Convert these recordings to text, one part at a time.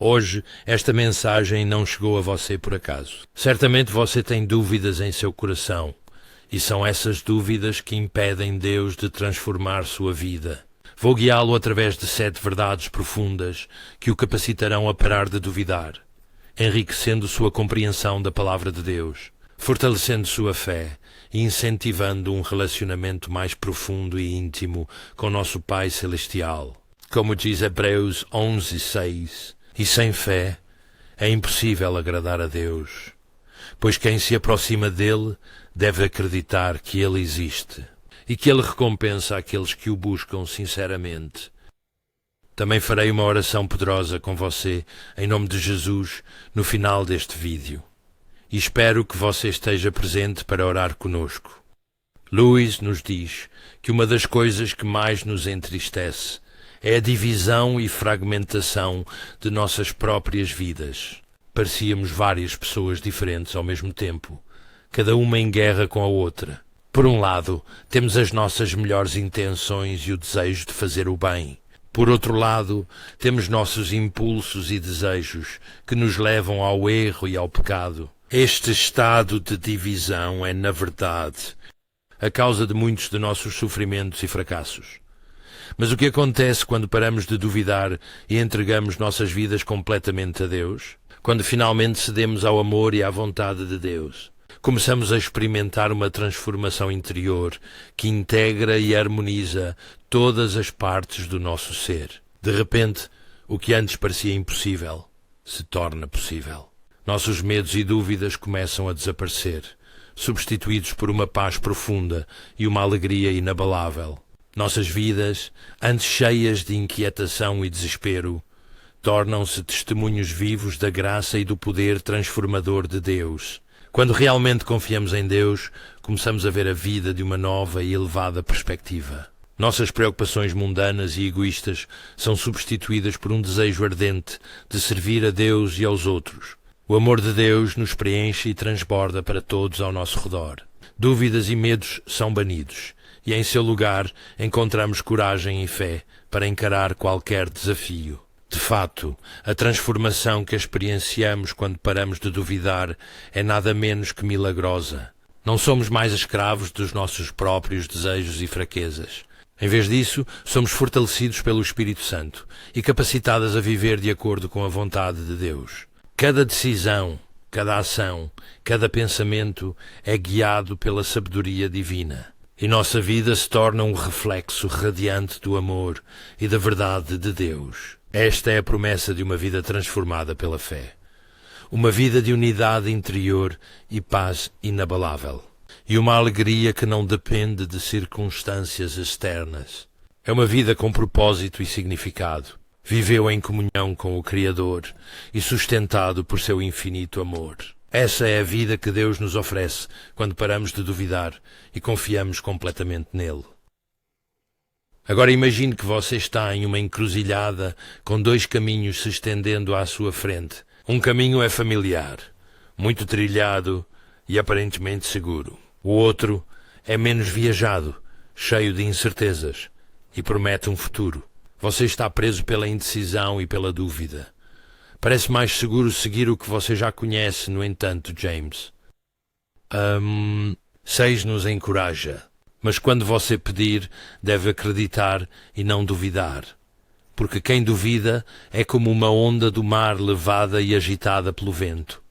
Hoje, esta mensagem não chegou a você por acaso. Certamente você tem dúvidas em seu coração, e são essas dúvidas que impedem Deus de transformar sua vida. Vou guiá-lo através de 7 verdades profundas que o capacitarão a parar de duvidar, enriquecendo sua compreensão da palavra de Deus, fortalecendo sua fé e incentivando um relacionamento mais profundo e íntimo com nosso Pai Celestial. Como diz Hebreus 11:6, e sem fé é impossível agradar a Deus, pois quem se aproxima dele deve acreditar que ele existe e que ele recompensa aqueles que o buscam sinceramente. Também farei uma oração poderosa com você, em nome de Jesus, no final deste vídeo. E espero que você esteja presente para orar conosco. Lewis nos diz que uma das coisas que mais nos entristece é a divisão e fragmentação de nossas próprias vidas. Parecíamos várias pessoas diferentes ao mesmo tempo, cada uma em guerra com a outra. Por um lado, temos as nossas melhores intenções e o desejo de fazer o bem. Por outro lado, temos nossos impulsos e desejos que nos levam ao erro e ao pecado. Este estado de divisão é, na verdade, a causa de muitos de nossos sofrimentos e fracassos. Mas o que acontece quando paramos de duvidar e entregamos nossas vidas completamente a Deus? Quando finalmente cedemos ao amor e à vontade de Deus? Começamos a experimentar uma transformação interior que integra e harmoniza todas as partes do nosso ser. De repente, o que antes parecia impossível se torna possível. Nossos medos e dúvidas começam a desaparecer, substituídos por uma paz profunda e uma alegria inabalável. Nossas vidas, antes cheias de inquietação e desespero, tornam-se testemunhos vivos da graça e do poder transformador de Deus. Quando realmente confiamos em Deus, começamos a ver a vida de uma nova e elevada perspectiva. Nossas preocupações mundanas e egoístas são substituídas por um desejo ardente de servir a Deus e aos outros. O amor de Deus nos preenche e transborda para todos ao nosso redor. Dúvidas e medos são banidos, e em seu lugar encontramos coragem e fé para encarar qualquer desafio. De fato, a transformação que experienciamos quando paramos de duvidar é nada menos que milagrosa. Não somos mais escravos dos nossos próprios desejos e fraquezas. Em vez disso, somos fortalecidos pelo Espírito Santo e capacitados a viver de acordo com a vontade de Deus. Cada decisão, cada ação, cada pensamento é guiado pela sabedoria divina. E nossa vida se torna um reflexo radiante do amor e da verdade de Deus. Esta é a promessa de uma vida transformada pela fé. Uma vida de unidade interior e paz inabalável. E uma alegria que não depende de circunstâncias externas. É uma vida com propósito e significado. Viveu em comunhão com o Criador e sustentado por seu infinito amor. Essa é a vida que Deus nos oferece quando paramos de duvidar e confiamos completamente nele. Agora imagine que você está em uma encruzilhada com 2 caminhos se estendendo à sua frente. Um caminho é familiar, muito trilhado e aparentemente seguro. O outro é menos viajado, cheio de incertezas e promete um futuro. Você está preso pela indecisão e pela dúvida. Parece mais seguro seguir o que você já conhece, no entanto, James. 6 nos encoraja. Mas quando você pedir, deve acreditar e não duvidar. Porque quem duvida é como uma onda do mar levada e agitada pelo vento.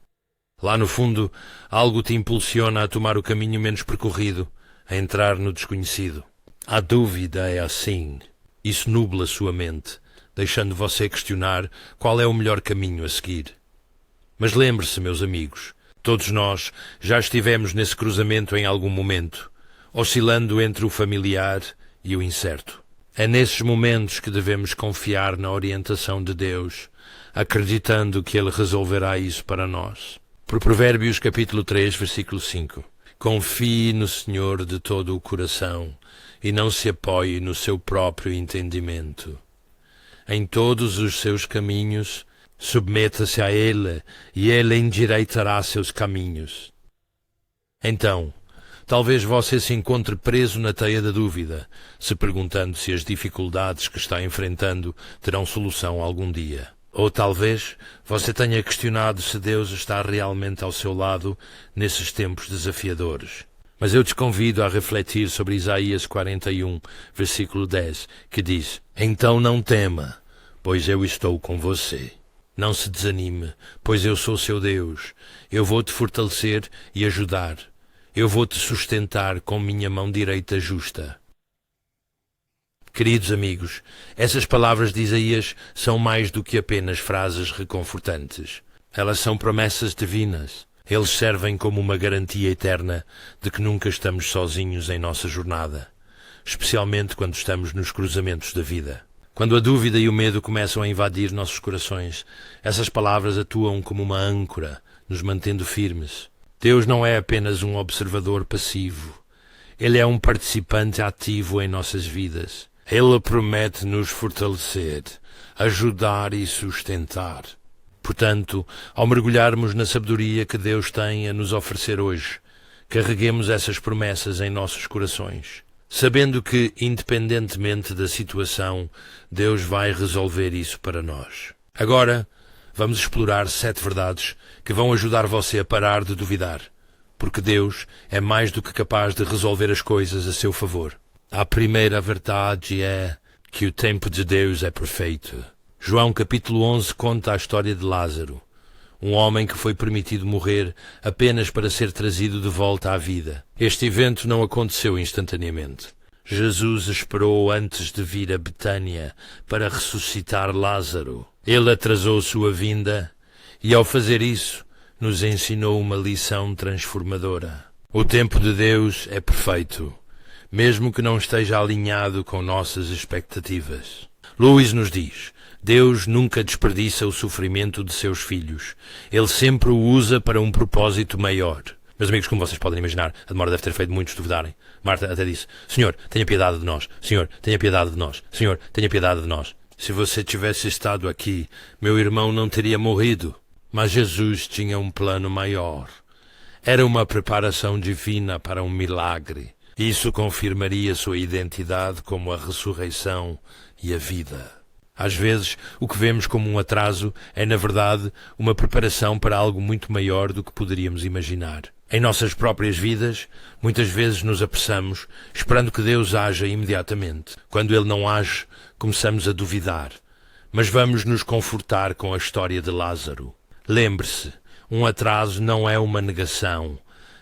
Lá no fundo, algo te impulsiona a tomar o caminho menos percorrido, a entrar no desconhecido. A dúvida é assim. Isso nubla sua mente, deixando você questionar qual é o melhor caminho a seguir. Mas lembre-se, meus amigos, todos nós já estivemos nesse cruzamento em algum momento, oscilando entre o familiar e o incerto. É nesses momentos que devemos confiar na orientação de Deus, acreditando que Ele resolverá isso para nós. Por Provérbios capítulo 3, versículo 5. Confie no Senhor de todo o coração e não se apoie no seu próprio entendimento. Em todos os seus caminhos, submeta-se a Ele e Ele endireitará seus caminhos. Então, talvez você se encontre preso na teia da dúvida, se perguntando se as dificuldades que está enfrentando terão solução algum dia. Ou talvez você tenha questionado se Deus está realmente ao seu lado nesses tempos desafiadores. Mas eu te convido a refletir sobre Isaías 41, versículo 10, que diz: Então não tema, pois eu estou com você. Não se desanime, pois eu sou seu Deus. Eu vou te fortalecer e ajudar. Eu vou te sustentar com minha mão direita justa. Queridos amigos, essas palavras de Isaías são mais do que apenas frases reconfortantes. Elas são promessas divinas. Eles servem como uma garantia eterna de que nunca estamos sozinhos em nossa jornada, especialmente quando estamos nos cruzamentos da vida. Quando a dúvida e o medo começam a invadir nossos corações, essas palavras atuam como uma âncora, nos mantendo firmes. Deus não é apenas um observador passivo. Ele é um participante ativo em nossas vidas. Ele promete nos fortalecer, ajudar e sustentar. Portanto, ao mergulharmos na sabedoria que Deus tem a nos oferecer hoje, carreguemos essas promessas em nossos corações, sabendo que, independentemente da situação, Deus vai resolver isso para nós. Agora, vamos explorar 7 verdades que vão ajudar você a parar de duvidar, porque Deus é mais do que capaz de resolver as coisas a seu favor. A primeira verdade é que o tempo de Deus é perfeito. João capítulo 11 conta a história de Lázaro, um homem que foi permitido morrer apenas para ser trazido de volta à vida. Este evento não aconteceu instantaneamente. Jesus esperou antes de vir a Betânia para ressuscitar Lázaro. Ele atrasou sua vinda e, ao fazer isso, nos ensinou uma lição transformadora. O tempo de Deus é perfeito, mesmo que não esteja alinhado com nossas expectativas. Lewis nos diz: Deus nunca desperdiça o sofrimento de seus filhos. Ele sempre o usa para um propósito maior. Meus amigos, como vocês podem imaginar, a demora deve ter feito muitos duvidarem. Marta até disse: Senhor, tenha piedade de nós. Senhor, tenha piedade de nós. Senhor, tenha piedade de nós. Se você tivesse estado aqui, meu irmão não teria morrido. Mas Jesus tinha um plano maior. Era uma preparação divina para um milagre. Isso confirmaria sua identidade como a ressurreição e a vida. Às vezes, o que vemos como um atraso é, na verdade, uma preparação para algo muito maior do que poderíamos imaginar. Em nossas próprias vidas, muitas vezes nos apressamos, esperando que Deus haja imediatamente. Quando Ele não age, começamos a duvidar. Mas vamos nos confortar com a história de Lázaro. Lembre-se, um atraso não é uma negação,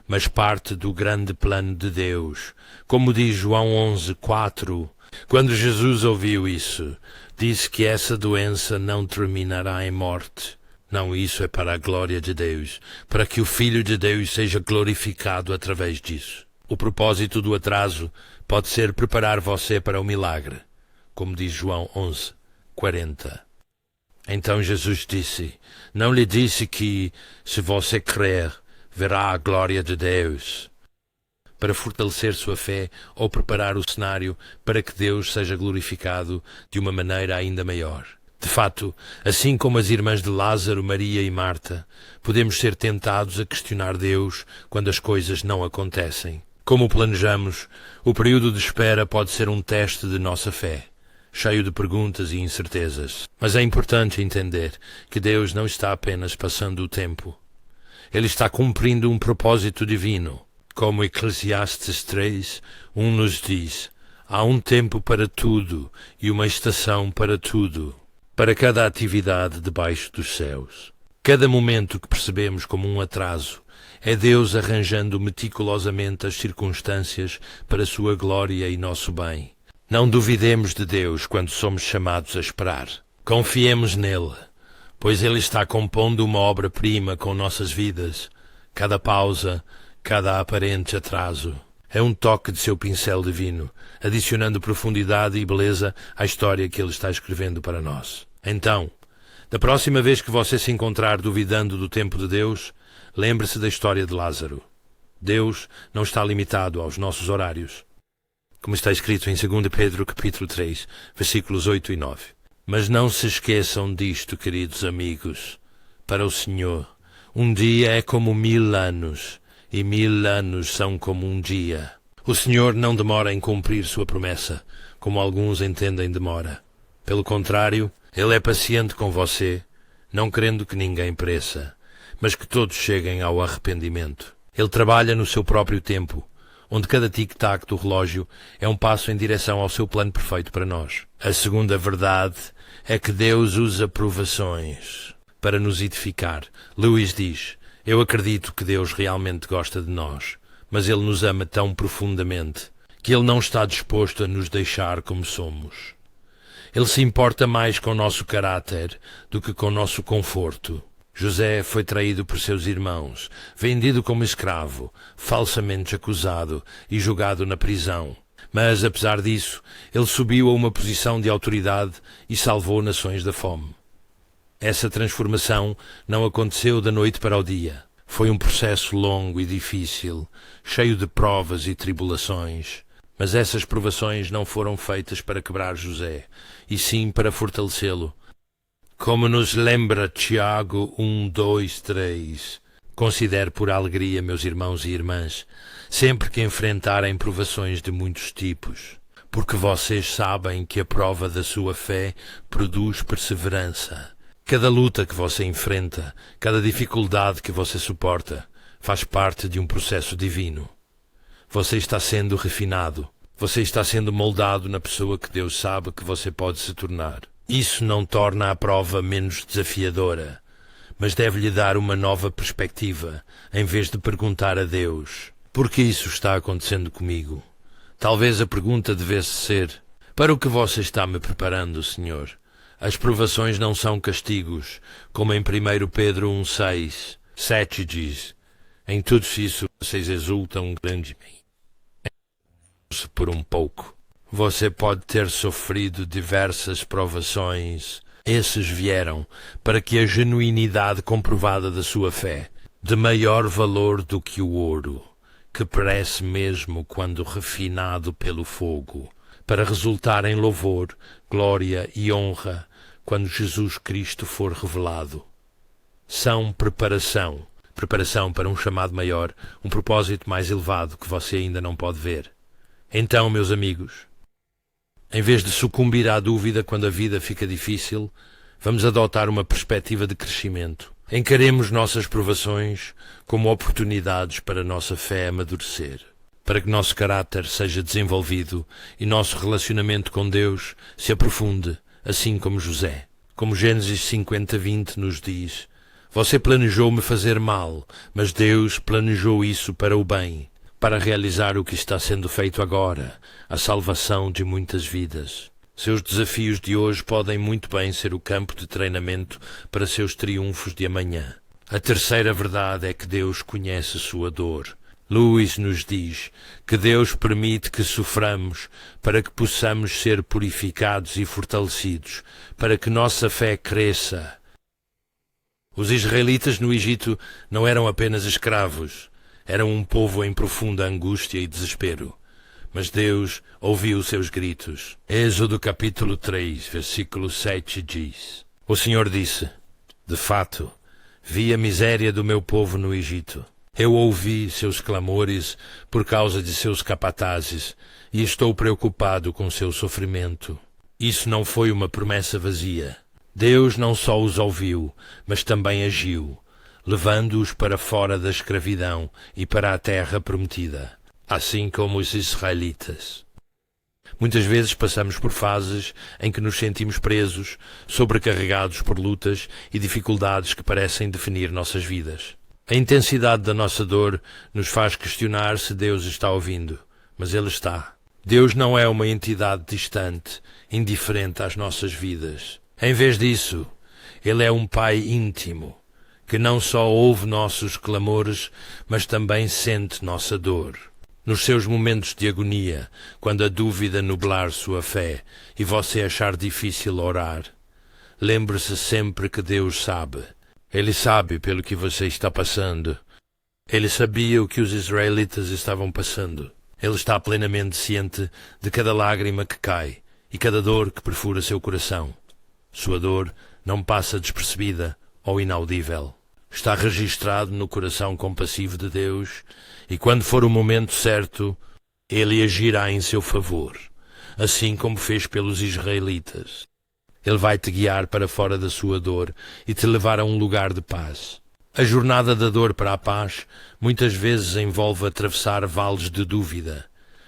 mas parte do grande plano de Deus. Como diz João 11:4, quando Jesus ouviu isso, disse que essa doença não terminará em morte. Não, isso é para a glória de Deus, para que o Filho de Deus seja glorificado através disso. O propósito do atraso pode ser preparar você para o milagre, como diz João 11:40. Então Jesus disse: não lhe disse que, se você crer, verá a glória de Deus, para fortalecer sua fé ou preparar o cenário para que Deus seja glorificado de uma maneira ainda maior. De fato, assim como as irmãs de Lázaro, Maria e Marta, podemos ser tentados a questionar Deus quando as coisas não acontecem. Como planejamos, o período de espera pode ser um teste de nossa fé, cheio de perguntas e incertezas. Mas é importante entender que Deus não está apenas passando o tempo. Ele está cumprindo um propósito divino. Como Eclesiastes 3:1 nos diz: há um tempo para tudo e uma estação para tudo, para cada atividade debaixo dos céus. Cada momento que percebemos como um atraso é Deus arranjando meticulosamente as circunstâncias para sua glória e nosso bem. Não duvidemos de Deus quando somos chamados a esperar. Confiemos nele, pois Ele está compondo uma obra-prima com nossas vidas. Cada pausa, cada aparente atraso é um toque de seu pincel divino, adicionando profundidade e beleza à história que Ele está escrevendo para nós. Então, da próxima vez que você se encontrar duvidando do tempo de Deus, lembre-se da história de Lázaro. Deus não está limitado aos nossos horários, como está escrito em 2 Pedro capítulo 3, versículos 8 e 9. Mas não se esqueçam disto, queridos amigos. Para o Senhor, um dia é como 1000 anos, e 1000 anos são como um dia. O Senhor não demora em cumprir sua promessa, como alguns entendem demora. Pelo contrário, Ele é paciente com você, não querendo que ninguém pereça, mas que todos cheguem ao arrependimento. Ele trabalha no seu próprio tempo, onde cada tic-tac do relógio é um passo em direção ao seu plano perfeito para nós. A segunda verdade é que Deus usa provações para nos edificar. Lewis diz: eu acredito que Deus realmente gosta de nós, mas Ele nos ama tão profundamente que Ele não está disposto a nos deixar como somos. Ele se importa mais com o nosso caráter do que com o nosso conforto. José foi traído por seus irmãos, vendido como escravo, falsamente acusado e julgado na prisão. Mas, apesar disso, ele subiu a uma posição de autoridade e salvou nações da fome. Essa transformação não aconteceu da noite para o dia. Foi um processo longo e difícil, cheio de provas e tribulações. Mas essas provações não foram feitas para quebrar José, e sim para fortalecê-lo. Como nos lembra Tiago 1, 2, 3, considere por alegria, meus irmãos e irmãs, sempre que enfrentarem provações de muitos tipos, porque vocês sabem que a prova da sua fé produz perseverança. Cada luta que você enfrenta, cada dificuldade que você suporta, faz parte de um processo divino. Você está sendo refinado, você está sendo moldado na pessoa que Deus sabe que você pode se tornar. Isso não torna a prova menos desafiadora, mas deve-lhe dar uma nova perspectiva, em vez de perguntar a Deus: por que isso está acontecendo comigo? Talvez a pergunta devesse ser: para o que você está me preparando, Senhor? As provações não são castigos, como em 1 Pedro 1,6, 7 diz: em tudo isso vocês exultam grandemente por um pouco. Você pode ter sofrido diversas provações. Esses vieram para que a genuinidade comprovada da sua fé, de maior valor do que o ouro, que perece mesmo quando refinado pelo fogo, para resultar em louvor, glória e honra quando Jesus Cristo for revelado. São preparação para um chamado maior, um propósito mais elevado que você ainda não pode ver. Então, meus amigos, em vez de sucumbir à dúvida quando a vida fica difícil, vamos adotar uma perspectiva de crescimento. Encaremos nossas provações como oportunidades para nossa fé amadurecer, para que nosso caráter seja desenvolvido e nosso relacionamento com Deus se aprofunde, assim como José. Como Gênesis 50:20 nos diz: você planejou me fazer mal, mas Deus planejou isso para o bem, para realizar o que está sendo feito agora, a salvação de muitas vidas. Seus desafios de hoje podem muito bem ser o campo de treinamento para seus triunfos de amanhã. A terceira verdade é que Deus conhece sua dor. Lewis nos diz que Deus permite que soframos para que possamos ser purificados e fortalecidos, para que nossa fé cresça. Os israelitas no Egito não eram apenas escravos, eram um povo em profunda angústia e desespero. Mas Deus ouviu seus gritos. Êxodo capítulo 3, versículo 7 diz: o Senhor disse: de fato, vi a miséria do meu povo no Egito. Eu ouvi seus clamores por causa de seus capatazes e estou preocupado com seu sofrimento. Isso não foi uma promessa vazia. Deus não só os ouviu, mas também agiu, levando-os para fora da escravidão e para a terra prometida, assim como os israelitas. Muitas vezes passamos por fases em que nos sentimos presos, sobrecarregados por lutas e dificuldades que parecem definir nossas vidas. A intensidade da nossa dor nos faz questionar se Deus está ouvindo, mas Ele está. Deus não é uma entidade distante, indiferente às nossas vidas. Em vez disso, Ele é um Pai íntimo, que não só ouve nossos clamores, mas também sente nossa dor. Nos seus momentos de agonia, quando a dúvida nublar sua fé e você achar difícil orar, lembre-se sempre que Deus sabe. Ele sabe pelo que você está passando. Ele sabia o que os israelitas estavam passando. Ele está plenamente ciente de cada lágrima que cai e cada dor que perfura seu coração. Sua dor não passa despercebida ou inaudível. Está registrado no coração compassivo de Deus, e quando for o momento certo, Ele agirá em seu favor, assim como fez pelos israelitas. Ele vai te guiar para fora da sua dor e te levar a um lugar de paz. A jornada da dor para a paz muitas vezes envolve atravessar vales de dúvida,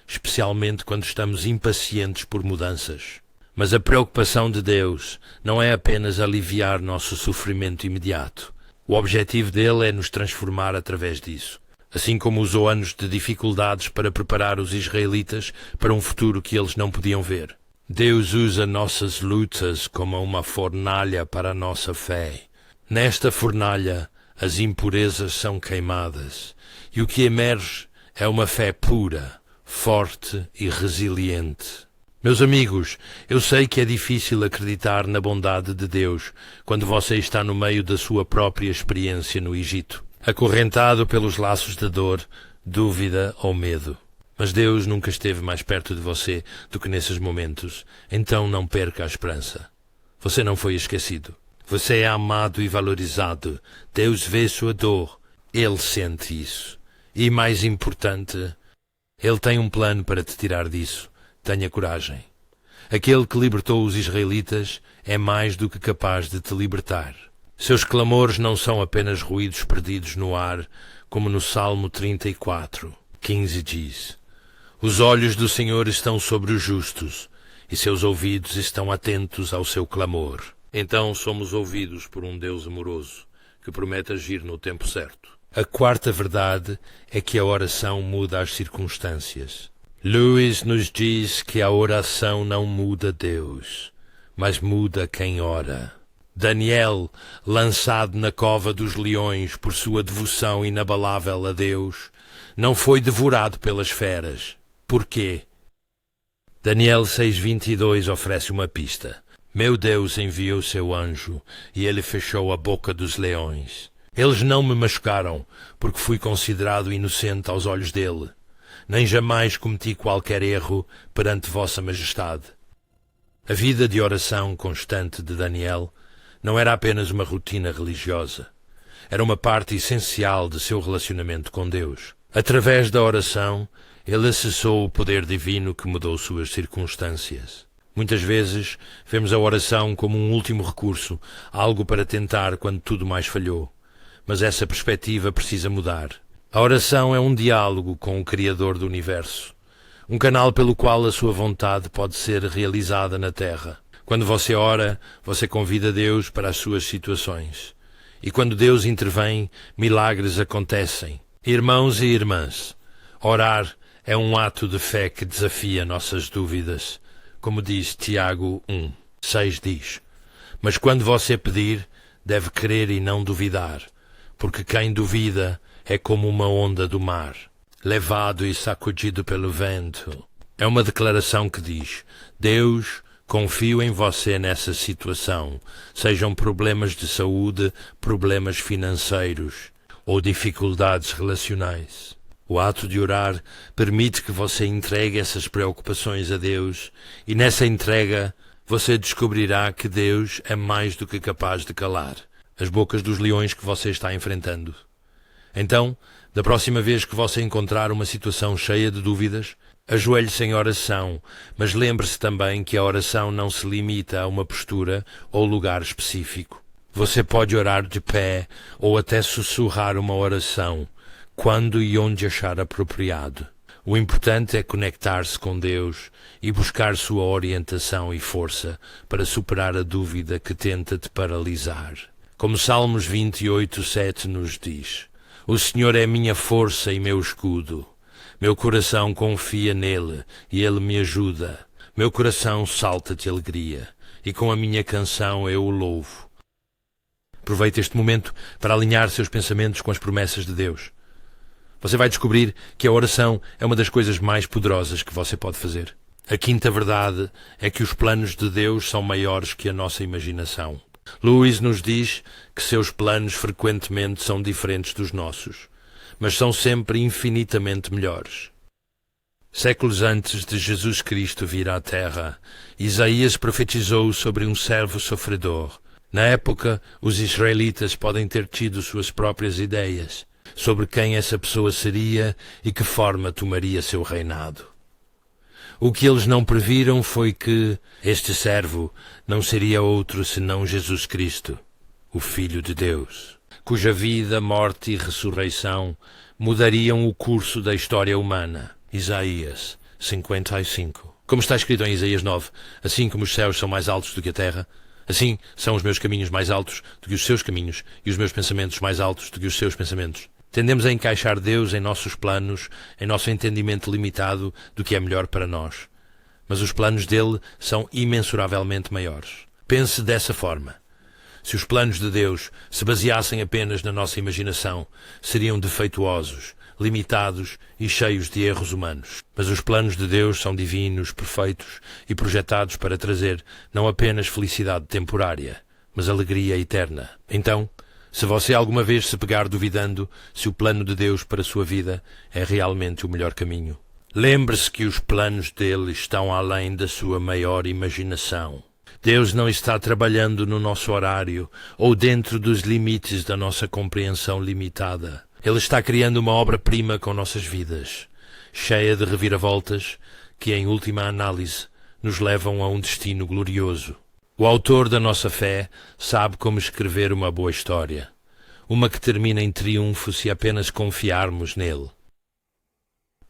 especialmente quando estamos impacientes por mudanças. Mas a preocupação de Deus não é apenas aliviar nosso sofrimento imediato. O objetivo dele é nos transformar através disso. Assim como usou anos de dificuldades para preparar os israelitas para um futuro que eles não podiam ver. Deus usa nossas lutas como uma fornalha para a nossa fé. Nesta fornalha, as impurezas são queimadas, e o que emerge é uma fé pura, forte e resiliente. Meus amigos, eu sei que é difícil acreditar na bondade de Deus quando você está no meio da sua própria experiência no Egito, acorrentado pelos laços da dor, dúvida ou medo. Mas Deus nunca esteve mais perto de você do que nesses momentos, então não perca a esperança. Você não foi esquecido. Você é amado e valorizado. Deus vê sua dor. Ele sente isso. E mais importante, Ele tem um plano para te tirar disso. Tenha coragem. Aquele que libertou os israelitas é mais do que capaz de te libertar. Seus clamores não são apenas ruídos perdidos no ar, como no Salmo 34:15 diz: Os olhos do Senhor estão sobre os justos, e seus ouvidos estão atentos ao seu clamor. Então somos ouvidos por um Deus amoroso, que promete agir no tempo certo. A quarta verdade é que a oração muda as circunstâncias. Lewis nos diz que a oração não muda Deus, mas muda quem ora. Daniel, lançado na cova dos leões por sua devoção inabalável a Deus, não foi devorado pelas feras. Por quê? Daniel 6:22 oferece uma pista. Meu Deus enviou seu anjo, e ele fechou a boca dos leões. Eles não me machucaram, porque fui considerado inocente aos olhos dele. Nem jamais cometi qualquer erro perante vossa majestade. A vida de oração constante de Daniel não era apenas uma rotina religiosa. Era uma parte essencial de seu relacionamento com Deus. Através da oração, ele acessou o poder divino que mudou suas circunstâncias. Muitas vezes, vemos a oração como um último recurso, algo para tentar quando tudo mais falhou. Mas essa perspectiva precisa mudar. A oração é um diálogo com o Criador do Universo, um canal pelo qual a sua vontade pode ser realizada na Terra. Quando você ora, você convida Deus para as suas situações. E quando Deus intervém, milagres acontecem. Irmãos e irmãs, orar é um ato de fé que desafia nossas dúvidas. Como diz Tiago 1:6 diz, mas quando você pedir, deve crer e não duvidar, porque quem duvida é como uma onda do mar, levado e sacudido pelo vento. É uma declaração que diz, Deus, confio em você nessa situação, sejam problemas de saúde, problemas financeiros ou dificuldades relacionais. O ato de orar permite que você entregue essas preocupações a Deus e nessa entrega você descobrirá que Deus é mais do que capaz de calar as bocas dos leões que você está enfrentando. Então, da próxima vez que você encontrar uma situação cheia de dúvidas, ajoelhe-se em oração, mas lembre-se também que a oração não se limita a uma postura ou lugar específico. Você pode orar de pé ou até sussurrar uma oração, quando e onde achar apropriado. O importante é conectar-se com Deus e buscar sua orientação e força para superar a dúvida que tenta te paralisar. Como Salmos 28:7 nos diz, o Senhor é minha força e meu escudo. Meu coração confia nele e ele me ajuda. Meu coração salta de alegria e com a minha canção eu o louvo. Aproveite este momento para alinhar seus pensamentos com as promessas de Deus. Você vai descobrir que a oração é uma das coisas mais poderosas que você pode fazer. A quinta verdade é que os planos de Deus são maiores que a nossa imaginação. Lewis nos diz que seus planos frequentemente são diferentes dos nossos, mas são sempre infinitamente melhores. Séculos antes de Jesus Cristo vir à Terra, Isaías profetizou sobre um servo sofredor. Na época, os israelitas podem ter tido suas próprias ideias sobre quem essa pessoa seria e que forma tomaria seu reinado. O que eles não previram foi que este servo não seria outro senão Jesus Cristo, o Filho de Deus, cuja vida, morte e ressurreição mudariam o curso da história humana. Isaías 55. Como está escrito em Isaías 9, assim como os céus são mais altos do que a terra, assim são os meus caminhos mais altos do que os seus caminhos e os meus pensamentos mais altos do que os seus pensamentos. Tendemos a encaixar Deus em nossos planos, em nosso entendimento limitado do que é melhor para nós. Mas os planos dele são imensuravelmente maiores. Pense dessa forma. Se os planos de Deus se baseassem apenas na nossa imaginação, seriam defeituosos, limitados e cheios de erros humanos. Mas os planos de Deus são divinos, perfeitos e projetados para trazer não apenas felicidade temporária, mas alegria eterna. Então, se você alguma vez se pegar duvidando se o plano de Deus para a sua vida é realmente o melhor caminho, lembre-se que os planos dele estão além da sua maior imaginação. Deus não está trabalhando no nosso horário ou dentro dos limites da nossa compreensão limitada. Ele está criando uma obra-prima com nossas vidas, cheia de reviravoltas que, em última análise, nos levam a um destino glorioso. O autor da nossa fé sabe como escrever uma boa história, uma que termina em triunfo se apenas confiarmos nele.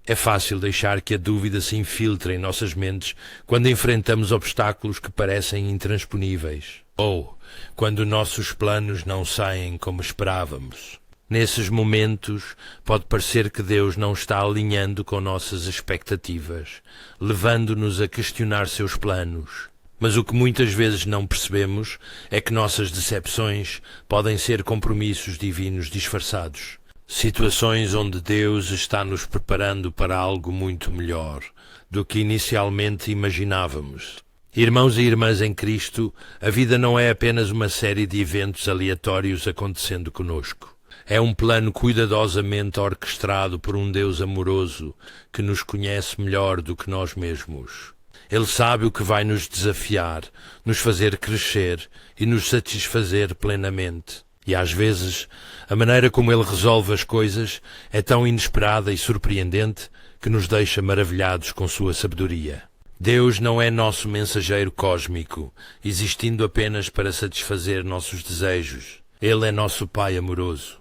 É fácil deixar que a dúvida se infiltre em nossas mentes quando enfrentamos obstáculos que parecem intransponíveis, ou quando nossos planos não saem como esperávamos. Nesses momentos, pode parecer que Deus não está alinhando com nossas expectativas, levando-nos a questionar seus planos. Mas o que muitas vezes não percebemos é que nossas decepções podem ser compromissos divinos disfarçados. Situações onde Deus está nos preparando para algo muito melhor do que inicialmente imaginávamos. Irmãos e irmãs em Cristo, a vida não é apenas uma série de eventos aleatórios acontecendo conosco. É um plano cuidadosamente orquestrado por um Deus amoroso que nos conhece melhor do que nós mesmos. Ele sabe o que vai nos desafiar, nos fazer crescer e nos satisfazer plenamente. E às vezes, a maneira como ele resolve as coisas é tão inesperada e surpreendente que nos deixa maravilhados com sua sabedoria. Deus não é nosso mensageiro cósmico, existindo apenas para satisfazer nossos desejos. Ele é nosso Pai amoroso,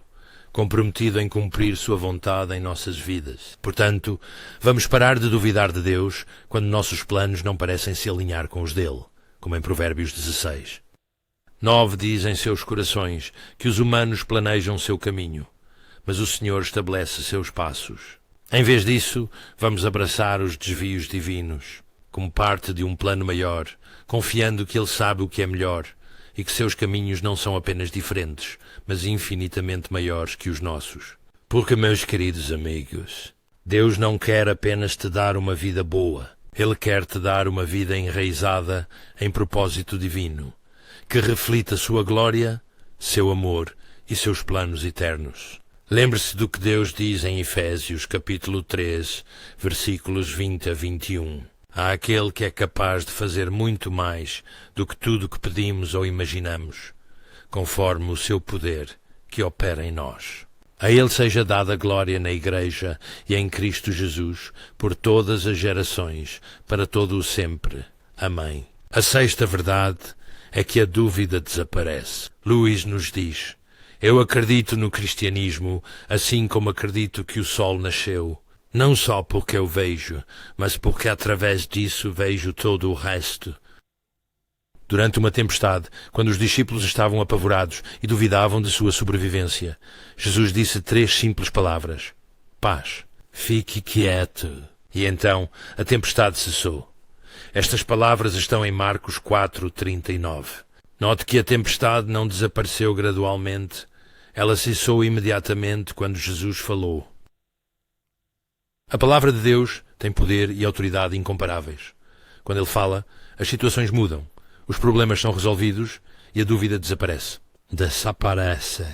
comprometido em cumprir sua vontade em nossas vidas. Portanto, vamos parar de duvidar de Deus quando nossos planos não parecem se alinhar com os dele, como em Provérbios 16. 9 diz em seus corações que os humanos planejam seu caminho, mas o Senhor estabelece seus passos. Em vez disso, vamos abraçar os desvios divinos, como parte de um plano maior, confiando que Ele sabe o que é melhor e que seus caminhos não são apenas diferentes, mas infinitamente maiores que os nossos. Porque, meus queridos amigos, Deus não quer apenas te dar uma vida boa. Ele quer te dar uma vida enraizada em propósito divino, que reflita sua glória, seu amor e seus planos eternos. Lembre-se do que Deus diz em Efésios, capítulo 3, versículos 20 a 21. Há aquele que é capaz de fazer muito mais do que tudo o que pedimos ou imaginamos, conforme o seu poder que opera em nós. A Ele seja dada glória na Igreja e em Cristo Jesus, por todas as gerações, para todo o sempre. Amém. A sexta verdade é que a dúvida desaparece. Lewis nos diz: eu acredito no cristianismo, assim como acredito que o sol nasceu, não só porque eu vejo, mas porque através disso vejo todo o resto. Durante uma tempestade, quando os discípulos estavam apavorados e duvidavam de sua sobrevivência, Jesus disse 3 simples palavras: paz, fique quieto. E então a tempestade cessou. Estas palavras estão em Marcos 4:39. Note que a tempestade não desapareceu gradualmente, ela cessou imediatamente quando Jesus falou. A palavra de Deus tem poder e autoridade incomparáveis. Quando Ele fala, as situações mudam, os problemas são resolvidos e a dúvida desaparece. Desaparece.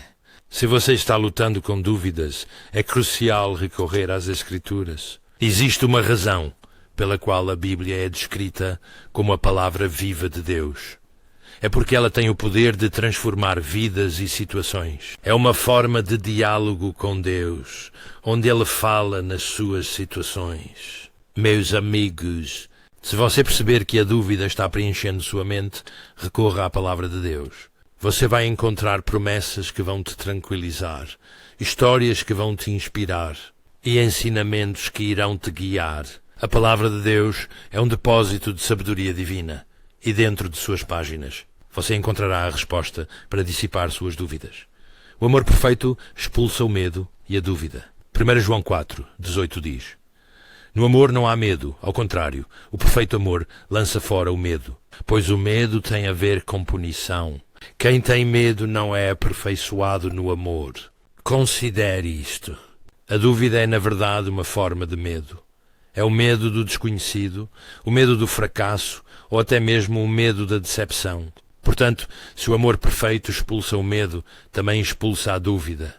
Se você está lutando com dúvidas, é crucial recorrer às Escrituras. Existe uma razão pela qual a Bíblia é descrita como a palavra viva de Deus. É porque ela tem o poder de transformar vidas e situações. É uma forma de diálogo com Deus, onde Ele fala nas suas situações. Meus amigos, se você perceber que a dúvida está preenchendo sua mente, recorra à palavra de Deus. Você vai encontrar promessas que vão te tranquilizar, histórias que vão te inspirar e ensinamentos que irão te guiar. A palavra de Deus é um depósito de sabedoria divina e dentro de suas páginas você encontrará a resposta para dissipar suas dúvidas. O amor perfeito expulsa o medo e a dúvida. 1 João 4:18 diz: No amor não há medo, ao contrário, o perfeito amor lança fora o medo, pois o medo tem a ver com punição. Quem tem medo não é aperfeiçoado no amor. Considere isto. A dúvida é, na verdade, uma forma de medo. É o medo do desconhecido, o medo do fracasso ou até mesmo o medo da decepção. Portanto, se o amor perfeito expulsa o medo, também expulsa a dúvida.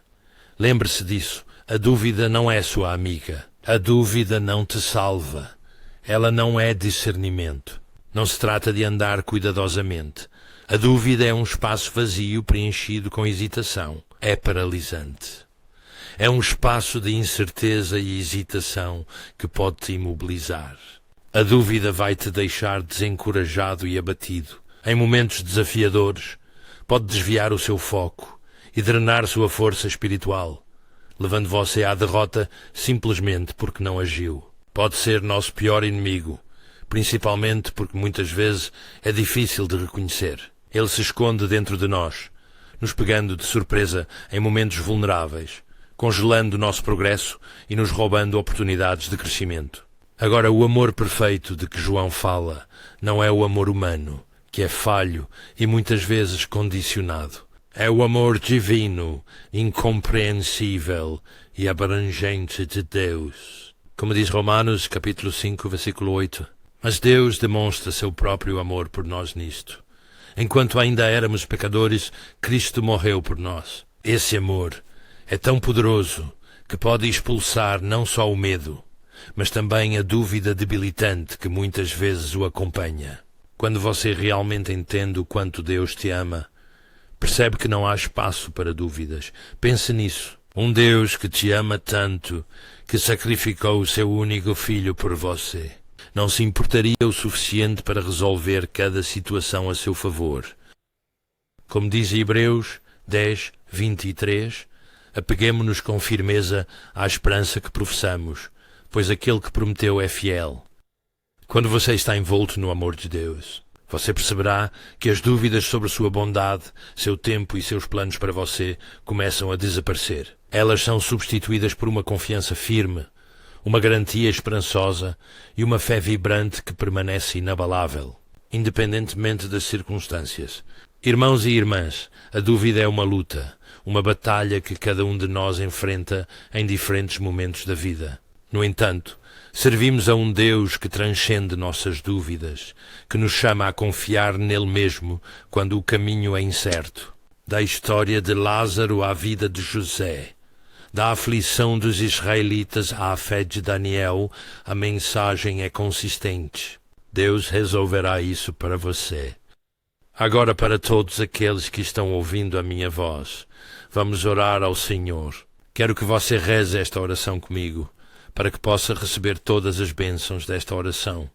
Lembre-se disso. A dúvida não é sua amiga. A dúvida não te salva. Ela não é discernimento. Não se trata de andar cuidadosamente. A dúvida é um espaço vazio preenchido com hesitação. É paralisante. É um espaço de incerteza e hesitação que pode te imobilizar. A dúvida vai te deixar desencorajado e abatido. Em momentos desafiadores, pode desviar o seu foco e drenar sua força espiritual, levando você à derrota simplesmente porque não agiu. Pode ser nosso pior inimigo, principalmente porque muitas vezes é difícil de reconhecer. Ele se esconde dentro de nós, nos pegando de surpresa em momentos vulneráveis, congelando o nosso progresso e nos roubando oportunidades de crescimento. Agora, o amor perfeito de que João fala não é o amor humano, que é falho e muitas vezes condicionado. É o amor divino, incompreensível e abrangente de Deus. Como diz Romanos, capítulo 5, versículo 8. Mas Deus demonstra seu próprio amor por nós nisto. Enquanto ainda éramos pecadores, Cristo morreu por nós. Esse amor é tão poderoso que pode expulsar não só o medo, mas também a dúvida debilitante que muitas vezes o acompanha. Quando você realmente entende o quanto Deus te ama, percebe que não há espaço para dúvidas. Pense nisso. Um Deus que te ama tanto que sacrificou o seu único filho por você. Não se importaria o suficiente para resolver cada situação a seu favor. Como diz Hebreus 10:23, apeguemo-nos com firmeza à esperança que professamos, pois aquele que prometeu é fiel. Quando você está envolto no amor de Deus, você perceberá que as dúvidas sobre sua bondade, seu tempo e seus planos para você começam a desaparecer. Elas são substituídas por uma confiança firme, uma garantia esperançosa e uma fé vibrante que permanece inabalável, independentemente das circunstâncias. Irmãos e irmãs, a dúvida é uma luta, uma batalha que cada um de nós enfrenta em diferentes momentos da vida. No entanto, servimos a um Deus que transcende nossas dúvidas, que nos chama a confiar nele mesmo quando o caminho é incerto. Da história de Lázaro à vida de José, da aflição dos israelitas à fé de Daniel, a mensagem é consistente. Deus resolverá isso para você. Agora, para todos aqueles que estão ouvindo a minha voz, vamos orar ao Senhor. Quero que você reze esta oração comigo, para que possa receber todas as bênçãos desta oração.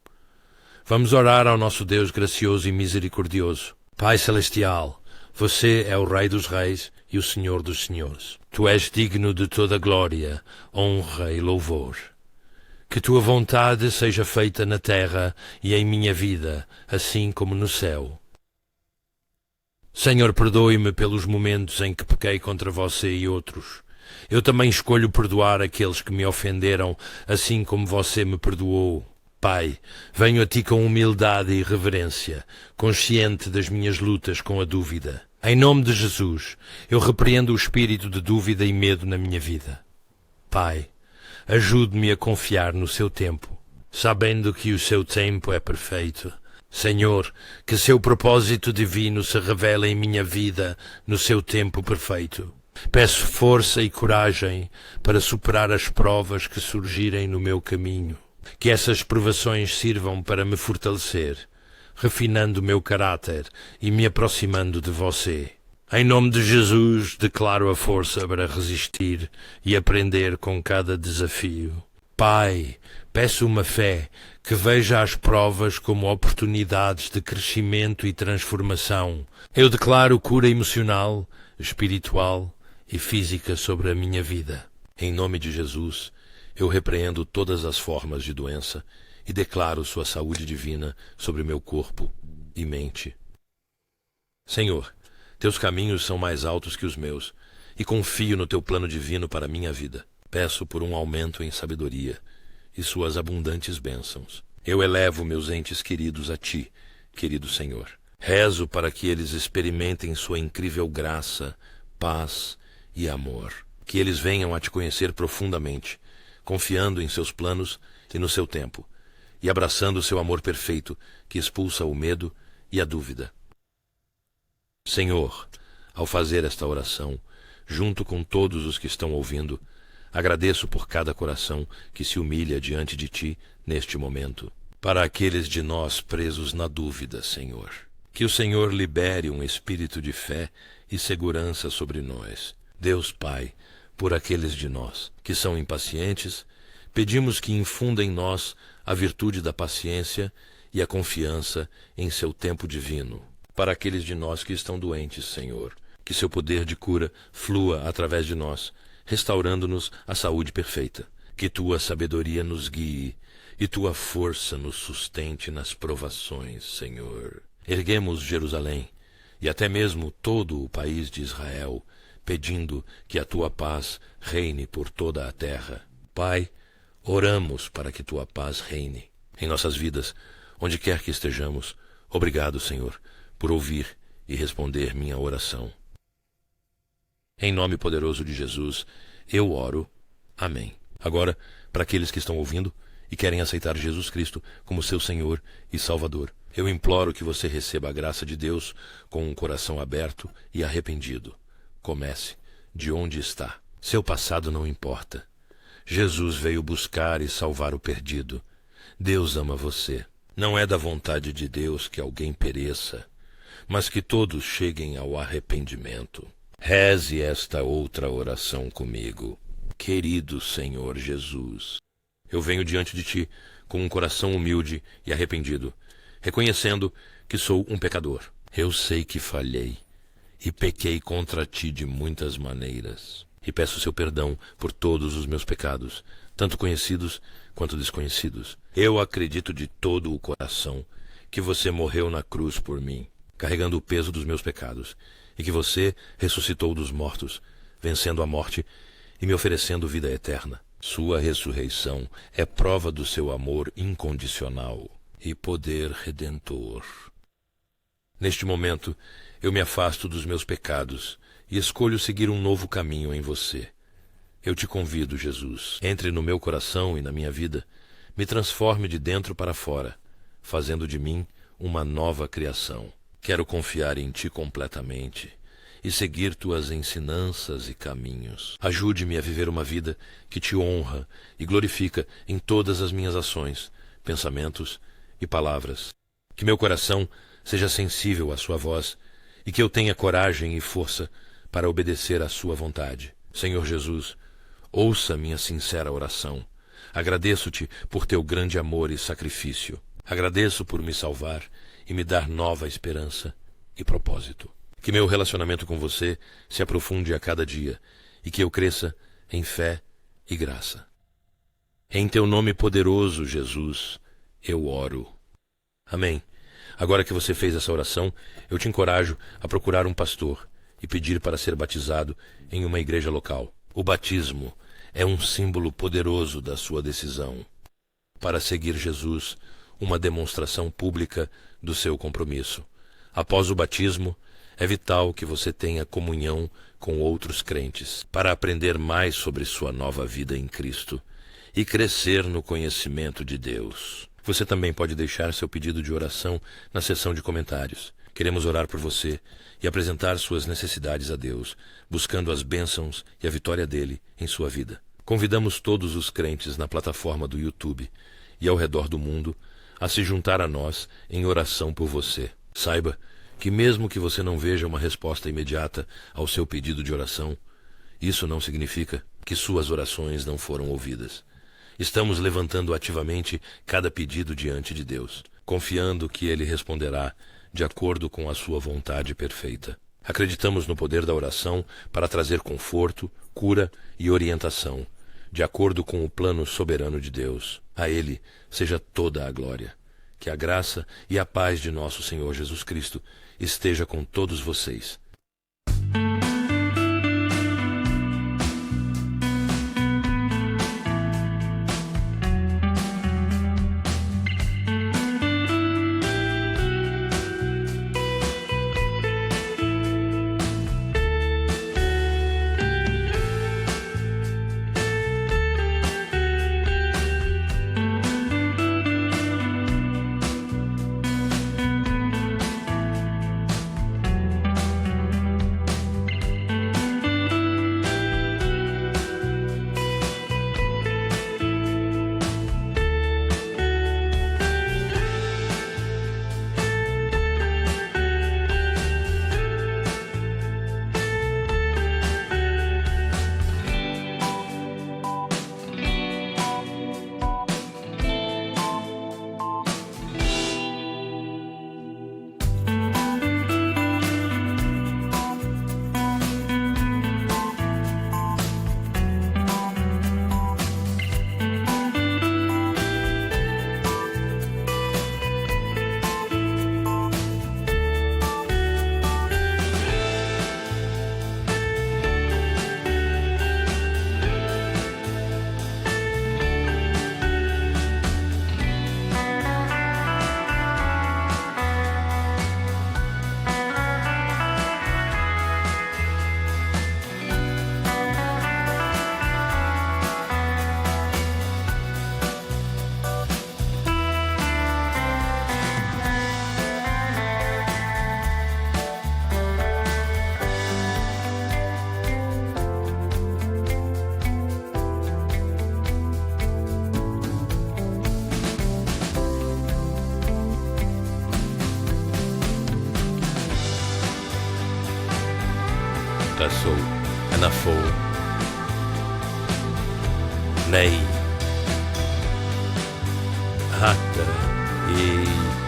Vamos orar ao nosso Deus gracioso e misericordioso. Pai Celestial, você é o Rei dos Reis e o Senhor dos Senhores. Tu és digno de toda glória, honra e louvor. Que tua vontade seja feita na terra e em minha vida, assim como no céu. Senhor, perdoe-me pelos momentos em que pequei contra você e outros. Eu também escolho perdoar aqueles que me ofenderam, assim como você me perdoou. Pai, venho a ti com humildade e reverência, consciente das minhas lutas com a dúvida. Em nome de Jesus, eu repreendo o espírito de dúvida e medo na minha vida. Pai, ajude-me a confiar no seu tempo, sabendo que o seu tempo é perfeito. Senhor, que seu propósito divino se revele em minha vida no seu tempo perfeito. Peço força e coragem para superar as provas que surgirem no meu caminho. Que essas provações sirvam para me fortalecer, refinando o meu caráter e me aproximando de você. Em nome de Jesus, declaro a força para resistir e aprender com cada desafio. Pai, Peço uma fé que veja as provas como oportunidades de crescimento e transformação. Eu declaro cura emocional, espiritual e física sobre a minha vida. Em nome de Jesus, eu repreendo todas as formas de doença e declaro sua saúde divina sobre meu corpo e mente. Senhor, teus caminhos são mais altos que os meus e confio no teu plano divino para a minha vida. Peço por um aumento em sabedoria e suas abundantes bênçãos. Eu elevo meus entes queridos a ti, querido Senhor. Rezo para que eles experimentem sua incrível graça, paz e amor. Que eles venham a te conhecer profundamente, confiando em seus planos e no seu tempo, e abraçando o seu amor perfeito, que expulsa o medo e a dúvida. Senhor, ao fazer esta oração, junto com todos os que estão ouvindo, agradeço por cada coração que se humilha diante de ti neste momento. Para aqueles de nós presos na dúvida, Senhor, que o Senhor libere um espírito de fé e segurança sobre nós. Deus Pai, por aqueles de nós que são impacientes, pedimos que infunda em nós a virtude da paciência e a confiança em seu tempo divino. Para aqueles de nós que estão doentes, Senhor, que seu poder de cura flua através de nós, restaurando-nos a saúde perfeita. Que tua sabedoria nos guie e tua força nos sustente nas provações, Senhor. Erguemos Jerusalém e até mesmo todo o país de Israel, pedindo que a tua paz reine por toda a terra. Pai, oramos para que tua paz reine em nossas vidas, onde quer que estejamos. Obrigado, Senhor, por ouvir e responder minha oração. Em nome poderoso de Jesus, eu oro. Amém. Agora, para aqueles que estão ouvindo e querem aceitar Jesus Cristo como seu Senhor e Salvador, eu imploro que você receba a graça de Deus com um coração aberto e arrependido. Comece de onde está. Seu passado não importa. Jesus veio buscar e salvar o perdido. Deus ama você. Não é da vontade de Deus que alguém pereça, mas que todos cheguem ao arrependimento. Reze esta outra oração comigo. Querido Senhor Jesus, eu venho diante de ti com um coração humilde e arrependido, reconhecendo que sou um pecador. Eu sei que falhei e pequei contra ti de muitas maneiras, e peço seu perdão por todos os meus pecados, tanto conhecidos quanto desconhecidos. Eu acredito de todo o coração que você morreu na cruz por mim, carregando o peso dos meus pecados, e que você ressuscitou dos mortos, vencendo a morte e me oferecendo vida eterna. Sua ressurreição é prova do seu amor incondicional e poder redentor. Neste momento, eu me afasto dos meus pecados e escolho seguir um novo caminho em você. Eu te convido, Jesus, entre no meu coração e na minha vida, me transforme de dentro para fora, fazendo de mim uma nova criação. Quero confiar em ti completamente e seguir tuas ensinanças e caminhos. Ajude-me a viver uma vida que te honra e glorifica em todas as minhas ações, pensamentos e palavras. Que meu coração seja sensível à sua voz e que eu tenha coragem e força para obedecer à sua vontade. Senhor Jesus, ouça minha sincera oração. Agradeço-te por teu grande amor e sacrifício. Agradeço por me salvar e me dar nova esperança e propósito. Que meu relacionamento com você se aprofunde a cada dia e que eu cresça em fé e graça. Em teu nome poderoso, Jesus, eu oro. Amém. Agora que você fez essa oração, eu te encorajo a procurar um pastor e pedir para ser batizado em uma igreja local. O batismo é um símbolo poderoso da sua decisão para seguir Jesus, uma demonstração pública do seu compromisso. Após o batismo, é vital que você tenha comunhão com outros crentes para aprender mais sobre sua nova vida em Cristo e crescer no conhecimento de Deus. Você também pode deixar seu pedido de oração na seção de comentários. Queremos orar por você e apresentar suas necessidades a Deus, buscando as bênçãos e a vitória dele em sua vida. Convidamos todos os crentes na plataforma do YouTube e ao redor do mundo a se juntar a nós em oração por você. Saiba que mesmo que você não veja uma resposta imediata ao seu pedido de oração, isso não significa que suas orações não foram ouvidas. Estamos levantando ativamente cada pedido diante de Deus, confiando que Ele responderá de acordo com a sua vontade perfeita. Acreditamos no poder da oração para trazer conforto, cura e orientação, de acordo com o plano soberano de Deus. A Ele seja toda a glória. Que a graça e a paz de nosso Senhor Jesus Cristo esteja com todos vocês. Tasso, Anafo, Nei, Hata e